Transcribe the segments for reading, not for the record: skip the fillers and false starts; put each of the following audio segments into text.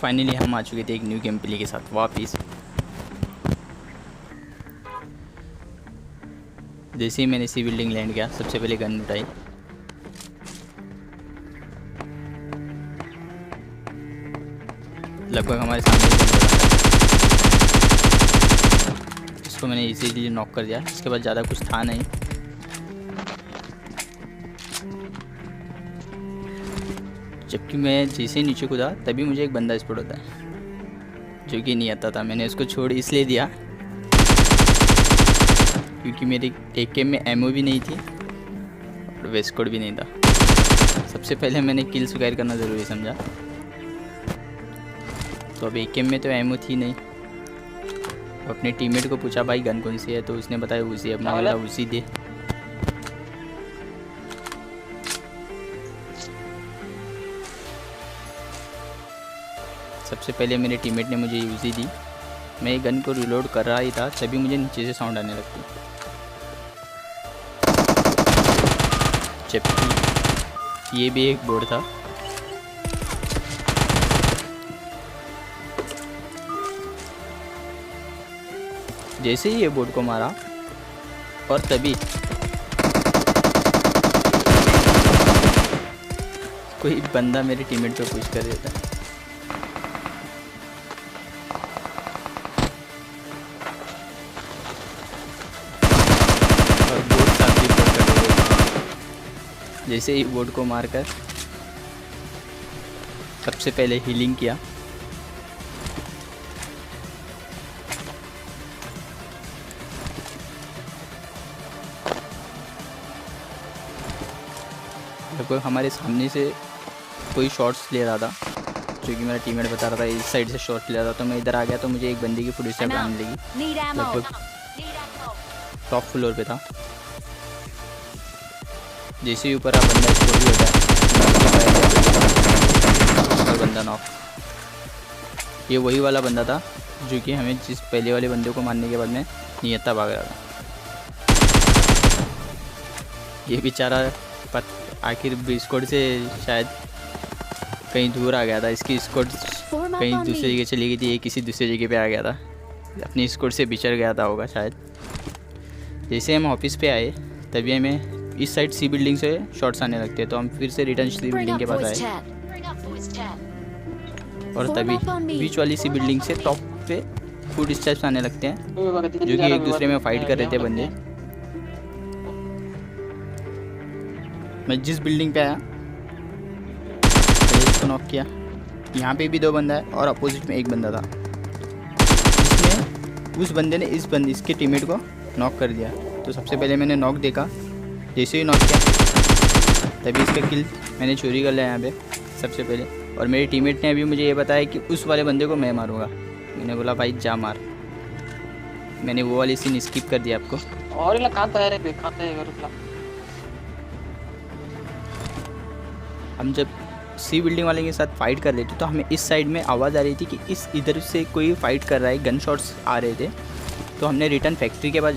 Finally हम आ चुके थे एक न्यू गेम प्ले के साथ वापस। जैसे ही मैंने इसी बिल्डिंग लैंड किया, सबसे पहले गन उठाई। लगभग हमारे सामने ही बंदा था। इसको मैंने इसीलिए नॉक कर दिया। इसके बाद ज़्यादा कुछ था नहीं। जबकि मैं जैसे ही नीचे कूदा तभी मुझे एक बंदा स्पॉट होता है, जो कि नहीं आता था। मैंने उसको छोड़ इसलिए दिया क्योंकि मेरी AK में एमओ भी नहीं थी और वेस्ट कोड भी नहीं था। सबसे पहले मैंने किल स्क्वायर करना ज़रूरी समझा। तो अब AK में तो एमओ थी नहीं। अपने टीममेट को पूछा भाई गन कौन सी है, तो उसने बताया उसी। अपना बोला उसी दे। सबसे पहले मेरे टीममेट ने मुझे यूज़ी दी। मैं गन को रिलोड कर रहा ही था तभी मुझे नीचे से साउंड आने लगती। जबकि ये भी एक बोर्ड था। जैसे ही ये बोर्ड को मारा और तभी कोई बंदा मेरे टीममेट पे पुश कर देता। जैसे ही बोर्ड को मारकर सबसे पहले हीलिंग किया। लगभग हमारे सामने से कोई शॉट्स ले रहा था, जो कि मेरा टीममेट बता रहा था इस साइड से शॉट ले रहा था। तो मैं इधर आ गया तो मुझे एक बंदी की फुट स्टेप आने लगी। लगभग टॉप फ्लोर पे था। जैसे ही ऊपर बंदा स्कोर भी होता है और बंदा नॉक। ये वही वाला बंदा था जो कि हमें जिस पहले वाले बंदे को मारने के बाद में नियत्ता भाग रहा था। ये बेचारा आखिर स्क्वाड से शायद कहीं दूर आ गया था। इसकी स्क्वाड कहीं दूसरी जगह चली गई थी, ये किसी दूसरी जगह पे आ गया था। अपनी स्क्वाड से बिछड़ गया था होगा शायद। जैसे हम ऑफिस पे आए तभी हमें इस साइड सी बिल्डिंग से शॉट्स आने लगते हैं। तो हम फिर से रिटर्न सी बिल्डिंग के पास आए और तभी बीच वाली सी बिल्डिंग से टॉप पे फुट स्टेप्स आने लगते हैं, जो कि एक दूसरे में फाइट कर रहे थे बंदे। मैं जिस बिल्डिंग पे आया इसको नॉक किया। यहाँ पे भी 2 बंदा है और अपोजिट में एक बंदा था। इसमें उस बंदे ने इसके टीममेट को नॉक कर दिया। तो सबसे पहले मैंने नॉक देखा। जैसे ही नॉक किया तभी इसका किल मैंने चोरी कर लिया यहाँ पे सबसे पहले। और मेरे टीममेट ने अभी मुझे ये बताया कि उस वाले बंदे को मैं मारूंगा। मैंने बोला भाई जा मार। मैंने वो वाली सीन स्किप कर दिया आपको। और हम जब सी बिल्डिंग वाले के साथ फाइट कर रहे थे तो हमें इस साइड में आवाज़ आ रही थी कि इस इधर से कोई फाइट कर रहा है, गन शॉट्स आ रहे थे। तो हमने रिटर्न फैक्ट्री के पास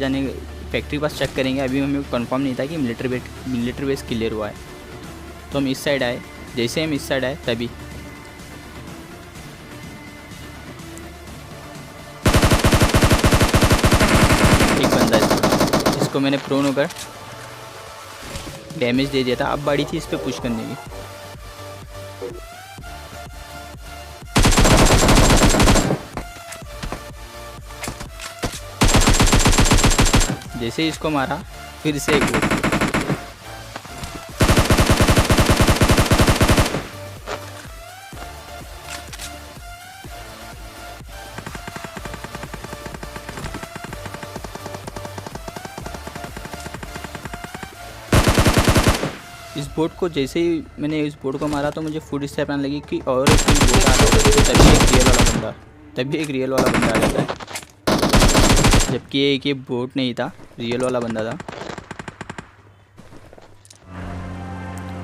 फैक्ट्री पास चेक करेंगे। अभी हमें कंफर्म नहीं था कि मिलिट्री बेस क्लियर हुआ है। तो हम इस साइड आए। जैसे हम इस साइड आए तभी एक बंदा इसको मैंने प्रोन होकर डैमेज दे दिया था। अब बारी थी इस पर पुश करने की। जैसे ही इसको मारा फिर से एक बोट। इस बोट को जैसे ही मैंने इस बोट को मारा तो मुझे फुट स्टेप आने लगी कि और एक बोट आ रहा है। तभी एक रियल वाला बंदा आ जाता है। जबकि ये बोट नहीं था, रियल वाला बंदा था।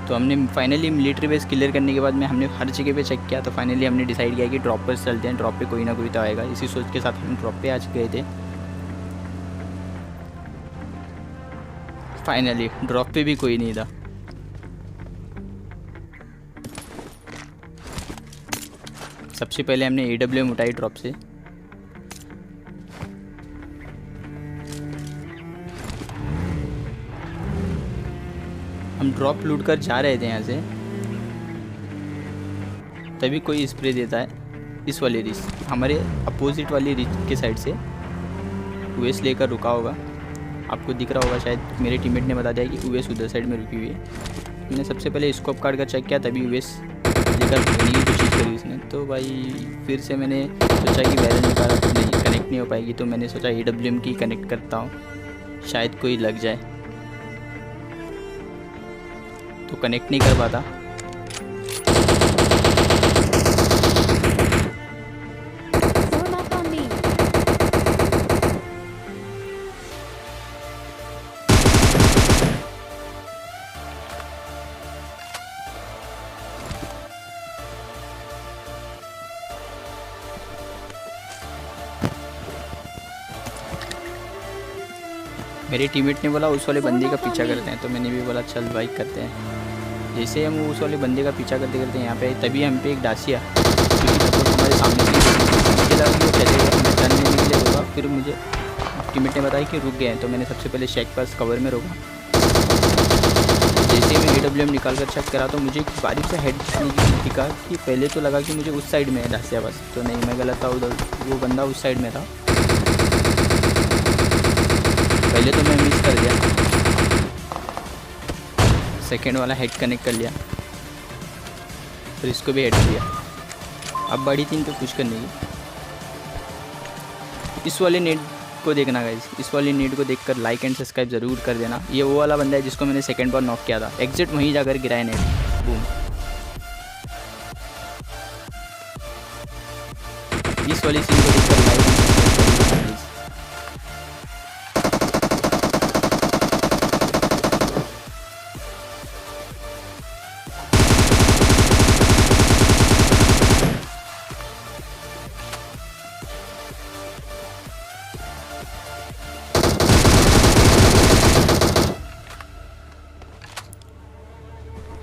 तो हमने फाइनली मिलिट्री बेस क्लियर करने के बाद में हमने हर जगह पे चेक किया। तो फाइनली हमने डिसाइड किया कि ड्रॉप पर चलते हैं। ड्रॉप पे कोई ना कोई तो आएगा। इसी सोच के साथ हम ड्रॉप पे आज गए थे। फाइनली ड्रॉप पे भी कोई नहीं था। सबसे पहले हमने AWM उठाई ड्रॉप से। हम ड्रॉप लूट कर जा रहे थे यहाँ से, तभी कोई स्प्रे देता है इस वाली रिच, हमारे अपोजिट वाली रिच के साइड से यूएस लेकर रुका होगा। आपको दिख रहा होगा शायद, मेरे टीममेट ने बता दिया कि यूएस उधर साइड में रुकी हुई है। मैंने सबसे पहले स्कोप काट कर चेक किया, तभी यूएस लेकर भगने की कोशिश करी उसने। तो भाई फिर से मैंने सोचा कि बैरल निकाला तो नहीं, कनेक्ट नहीं हो पाएगी, तो मैंने सोचा AWM की कनेक्ट करता हूँ, शायद कोई लग जाए। तो कनेक्ट नहीं कर पाता। मेरे टीममेट ने बोला उस वाले बंदे का पीछा करते हैं, तो मैंने भी बोला चल भाई करते हैं। जैसे हम उस वाले बंदे का पीछा करते करते यहाँ पे, तभी हम पे एक डासिया हमारे सामने से मुझे लगा कि वो चलेगा, मैं टर्न लेने के लिए रोका। फिर मुझे टीममेट ने बताया कि रुक गए हैं, तो मैंने सबसे पहले शेक पास कवर में रोका। जैसे ही मैं AWM निकाल कर चेक करा, तो मुझे बारीक से हेड दिखा कि पहले तो लगा कि मुझे उस साइड में है डासिया बस, तो नहीं मैं गलत था, उधर वो बंदा उस साइड में था। पहले तो मैं मिस कर दिया, सेकेंड वाला हेड कनेक्ट कर लिया, फिर इसको भी हेड किया। अब बड़ी टीम पे पुश करने की। इस वाले नेट को देखना गाइस, इस वाली नेट को देखकर लाइक एंड सब्सक्राइब ज़रूर कर देना। ये वो वाला बंदा है जिसको मैंने सेकेंड बार नॉक किया था, एग्जैक्ट वहीं जाकर गिराया नेट, बूम। इस वाली सीन को देखकर लाइक एंड सब्सक्राइब करना।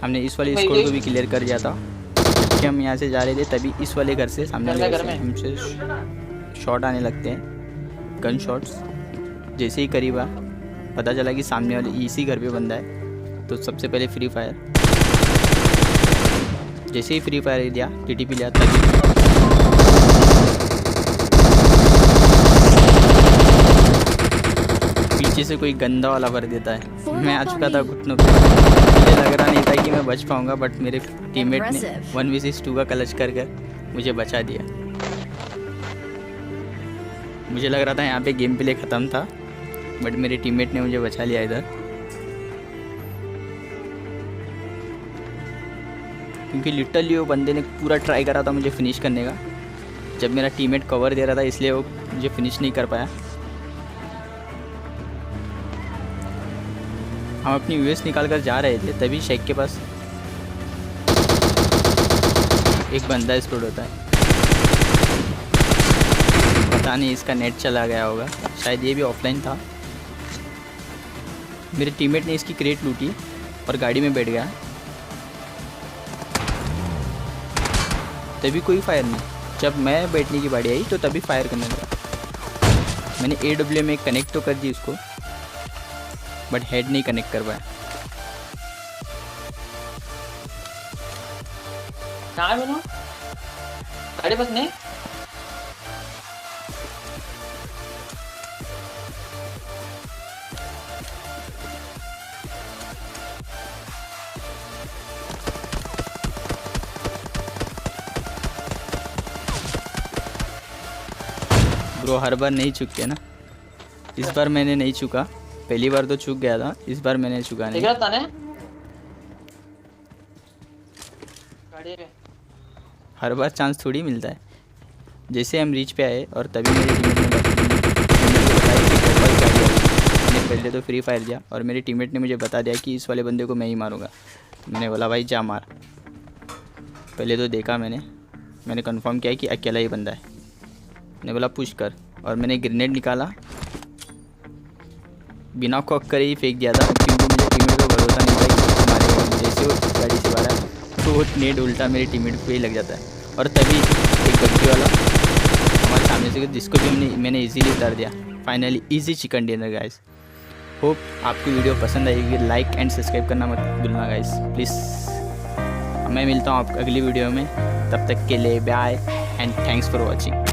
हमने इस वाले स्कोर को भी क्लियर कर दिया था। जबकि हम यहाँ से जा रहे थे, तभी इस वाले घर से सामने वाले घर से हमसे शॉट आने लगते हैं, गन शॉट्स। जैसे ही करीब आया, पता चला कि सामने वाले इसी घर पे बंदा है। तो सबसे पहले फ्री फायर, जैसे ही फ्री फायर दिया, TTP लिया, तभी पीछे से कोई गंदा वाला भर देता है। मैं आ चुका था घुटनों पे, मुझे लग रहा नहीं था कि मैं बच पाऊंगा, बट मेरे टीममेट ने 1v2 का क्लच कर मुझे बचा दिया। मुझे लग रहा था यहाँ पे गेम प्ले ख़त्म था, बट मेरे टीममेट ने मुझे बचा लिया इधर। क्योंकि लिटरली वो बंदे ने पूरा ट्राई करा था मुझे फिनिश करने का। जब मेरा टीममेट कवर दे रहा था, इसलिए वो मुझे फिनिश नहीं कर पाया। हम अपनी यूएस निकाल कर जा रहे थे, तभी शेख के पास एक बंदा स्पॉट होता है। पता नहीं इसका नेट चला गया होगा, शायद ये भी ऑफलाइन था। मेरे टीममेट ने इसकी क्रेट लूटी और गाड़ी में बैठ गया, तभी कोई फायर नहीं। जब मैं बैठने की बारी आई, तो तभी फायर करने लगा। मैंने AWM में कनेक्ट तो कर दी उसको, बट हेड नहीं कनेक्ट कर पाया। कहाँ है गाड़ी बस नहीं। ब्रो हर बार नहीं चुके ना, इस बार मैंने नहीं चुका। पहली बार तो चूक गया था, इस बार मैंने चुका नहीं। हर बार चांस थोड़ी मिलता है। जैसे हम रीच पे आए और तभी मेरे टीममेट ने बताया कि मैंने पहले तो फ्री फायर दिया और मेरे टीममेट ने मुझे बता दिया कि इस वाले बंदे को मैं ही मारूंगा। तो मैंने बोला भाई जा मार। पहले तो देखा मैंने कंफर्म किया कि अकेला ही बंदा है। मैंने बोला पुश कर, और मैंने ग्रेनेड निकाला, बिना कॉक करे ही फेंक दिया था, क्योंकि मुझे टीममेट को भरोसा नहीं था कि हमारे जैसे वो गाड़ी से बाहर तो वो नेट उल्टा मेरे टीममेट पे ही लग जाता है। और तभी एक बग्गी वाला हमारे सामने से, जिसको भी मैंने इजीली उतार दिया। Finally easy chicken dinner guys. Hope आपको वीडियो पसंद आएगी। लाइक एंड सब्सक्राइब करना मत भूलना गाइस प्लीज़। मैं मिलता हूँ आपको अगली वीडियो में, तब तक के लिए bye and thanks for watching.